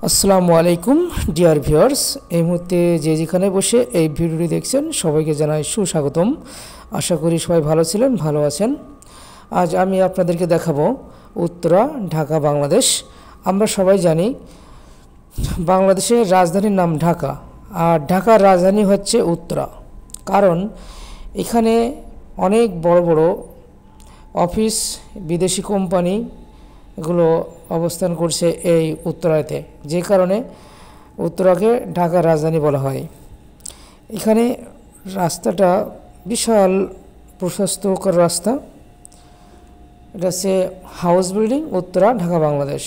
আসসালামু আলাইকুম dear viewers, এই মুহূর্তে যে যেখানে বসে এই ভিডিওটি দেখছেন সবাইকে জানাই সুস্বাগতম। আশা করি সবাই ভালো ছিলেন, ভালো আছেন। আজ আমি আপনাদেরকে দেখাবো উত্তরা, ঢাকা, বাংলাদেশ। আমরা সবাই জানি বাংলাদেশের রাজধানীর নাম ঢাকা, আর ঢাকার রাজধানী হচ্ছে উত্তরা। কারণ এখানে অনেক বড় বড় অফিস, বিদেশি কোম্পানি এগুলো অবস্থান করছে এই উত্তরাতে, যে কারণে উত্তরাকে ঢাকার রাজধানী বলা হয়। এখানে রাস্তাটা বিশাল প্রশস্তকর রাস্তা। এটা হচ্ছে হাউস বিল্ডিং, উত্তরা, ঢাকা, বাংলাদেশ।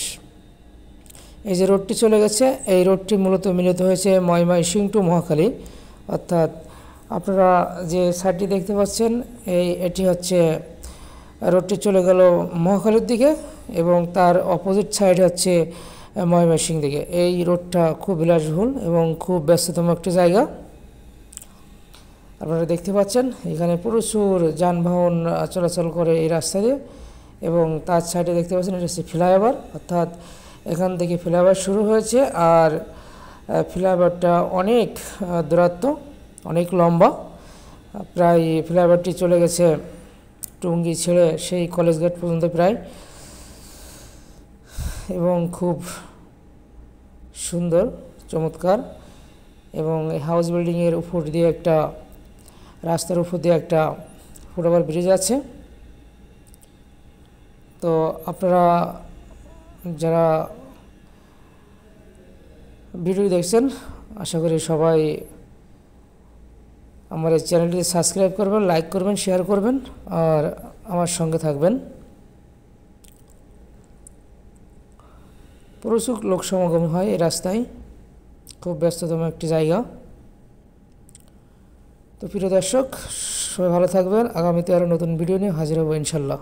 এই যে রোডটি চলে গেছে, এই রোডটি মূলত মিলিত হয়েছে ময়মনসিংহ টু মহাখালী। অর্থাৎ আপনারা যে সাইডটি দেখতে পাচ্ছেন, এটি হচ্ছে রোডটি চলে গেল মহাখালীর দিকে, এবং তার অপোজিট সাইড হচ্ছে ময়মনসিংহ দিকে। এই রোডটা খুব বিলাসবহুল এবং খুব ব্যস্ততম একটি জায়গা। আপনারা দেখতে পাচ্ছেন এখানে প্রচুর যানবাহন চলাচল করে এই রাস্তা দিয়ে, এবং তার সাইডে দেখতে পাচ্ছেন এটা হচ্ছে ফ্লাইওভার। অর্থাৎ এখান থেকে ফ্লাইওভার শুরু হয়েছে, আর ফ্লাইওভারটা অনেক দূরত্ব, অনেক লম্বা। প্রায় ফ্লাইওভারটি চলে গেছে টুঙ্গি ছেড়ে সেই কলেজ গেট পর্যন্ত প্রায়, এবং খুব সুন্দর, চমৎকার। এবং এই হাউস বিল্ডিংয়ের উপর দিয়ে একটা রাস্তার উপর দিয়ে একটা ফুটওভার ব্রিজ আছে। তো আপনারা যারা ভিডিও দেখছেন, আশা করি সবাই আমার এই চ্যানেলটি সাবস্ক্রাইব করবেন, লাইক করবেন, শেয়ার করবেন, আর আমার সঙ্গে থাকবেন। প্রচুর লোক সমাগম হয় এই রাস্তায়, খুব ব্যস্ততম একটি জায়গা। তো প্রিয় দর্শক, সবাই ভালো থাকবেন। আগামীতে আরও নতুন ভিডিও নিয়ে হাজির হব ইনশাল্লাহ।